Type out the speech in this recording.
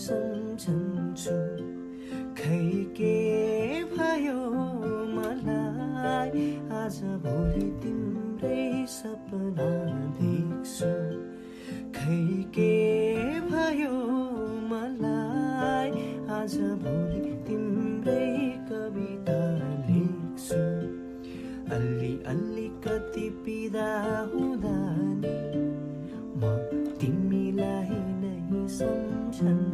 सम्झन्छु खै के भयो मलाई आज भोलि तिम्रै सपना देख्छु खै के भयो मलाई आज भोलि तिम्रै कविता लेख्छु अलि अलिकति पिदा हुँदा नि म तिमीलाई नै सम्झन्छु